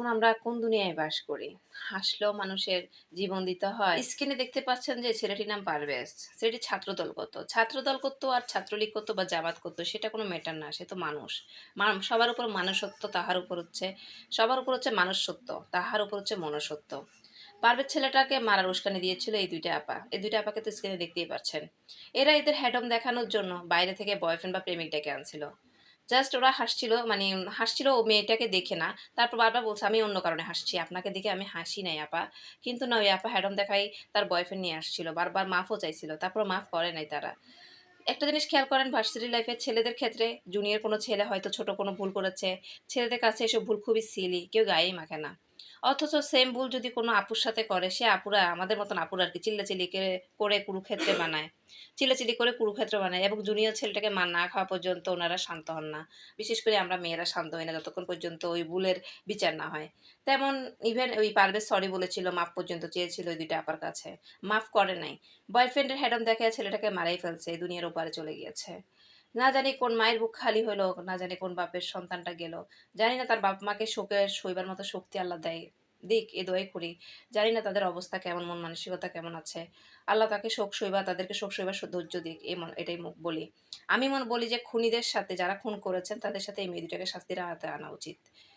আমরা কোন দুনিয়ায় বাস করি? হাসলেও মানুষের জীবন দিতে হয়। স্ক্রিনে দেখতে পাচ্ছেন যে ছেলেটির নাম পারভেজ। ছেলেটি ছাত্রদল করত। ছাত্রদল করত আর ছাত্রলীগ করত বা জামাত করত সেটা কোনো ম্যাটার না। সে তো মানুষ। সবার উপর মানুষত্ব সবার উপর হচ্ছে মানুষত্ব, তাহার উপর হচ্ছে মনুষ্যত্ব। পারভেজ ছেলেটাকে মারার উস্কানি দিয়েছিল এই ২ টা আপা। এই ২ টা আপাকে তো স্ক্রিনে দেখতেই পাচ্ছেন। এরা এদের হ্যাডম দেখানোর জন্য বাইরে থেকে বয়ফ্রেন্ড বা প্রেমিক ডেকে আনছিল। জাস্ট ওরা হাসছিল, মানে হাসছিল ও মেয়েটাকে দেখে না। তারপর বারবার বলছে, "আমি অন্য কারণে হাসছি। আপনাকে দেখে আমি হাসি নাই আপা।" কিন্তু না, ওই আপা হ্যাডম দেখাই তার বয়ফ্রেন্ড নিয়ে আসছিল। বারবার মাফও চাইছিল। তারপরও মাফ করে নাই তারা। একটা জিনিস খেয়াল করেন ভার্সিটি লাইফে ছেলেদের ক্ষেত্রে, জুনিয়র কোনো ছেলে হয়তো ছোট কোনো ভুল করেছে, ছেলেদের কাছে এসব ভুল খুবই সিলি, কেউ গায়েই মাখে না। অথচ সেম ভুল যদি কোনো আপুর সাথে করে, সে আপুরা আমাদের মতন আপুরা আর কি চিল্লাচিল্লি করে কুরুক্ষেত্রে বানায়। চিল্লাচিল্লি করে কুরুক্ষেত্র বানায় এবং জুনিয়র ছেলেটাকে মার না খাওয়া পর্যন্ত ওনারা শান্ত হন না। বিশেষ করে আমরা মেয়েরা শান্ত হই না যতক্ষণ পর্যন্ত ওই ভুলের বিচার না হয়। তেমন ইভেন ওই পারভেজ সরি বলেছিল, মাফ পর্যন্ত চেয়েছিল ওই ২ টা আপার কাছে। মাফ করে নাই। বয়ফ্রেন্ডের হ্যাডম দেখায় ছেলেটাকে মারাই ফেলছে, এই দুনিয়ার ওপারে চলে গিয়েছে। না জানি কোন মায়ের বুক খালি হলো, না জানি কোন বাপের সন্তানটা গেল। জানি না তার বাপ মাকে শোকের সইবার মতো শক্তি আল্লাহ দেয়, দিক এ দোয়াই করি। জানি না তাদের অবস্থা কেমন, মন মানসিকতা কেমন আছে। আল্লাহ তাকে শোক সইবা, তাদেরকে শোক সইবার ধৈর্য দিক, এটাই বলি। আমি বলি যে খুনিদের সাথে, যারা খুন করেছেন তাদের সাথে এই মেয়ে দুটাকে শাস্তির আওতায় আনা উচিত।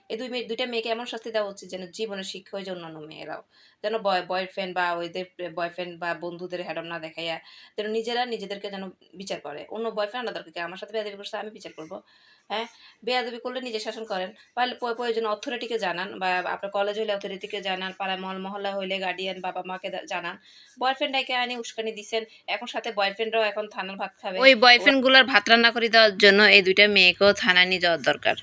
এই ২টা মেয়েকে এমন শাস্তি দেওয়া উচিত যেন জীবনের শিক্ষা হয়ে যায় অন্যান্য মেয়েরাও। যেন বয়ফ্রেন্ড বা ওদের বয়ফ্রেন্ড বা বন্ধুদের হ্যাডম না দেখাইয়া যেন নিজেরা নিজেদেরকে যেন বিচার করে। অন্য বয়ফ্রেন্ড না দরকার কি, আমার সাথে বেয়াদবি করছে আমি বিচার করব। হ্যাঁ? বেয়াদবি করলে নিজে শাসন করেন। পারলে প্রয়োজনে অথরিটিকে জানান, বা আপনার কলেজ হইলে অথরিটিকে জানান, পাড়ায় মহল্লা হইলে গার্ডিয়ান বাবা-মাকে জানান। বয়ফ্রেন্ড ডাইকা আনি উস্কানি দিছেন। এখন সাথে বয়ফ্রেন্ডরাও এখন থানার ভাত খাবে। ওই বয়ফ্রেন্ড গুলার ভাত রান্না করে দেওয়ার জন্য এই ২ টা মেয়েকেও থানায় নিয়ে যাওয়ার দরকার।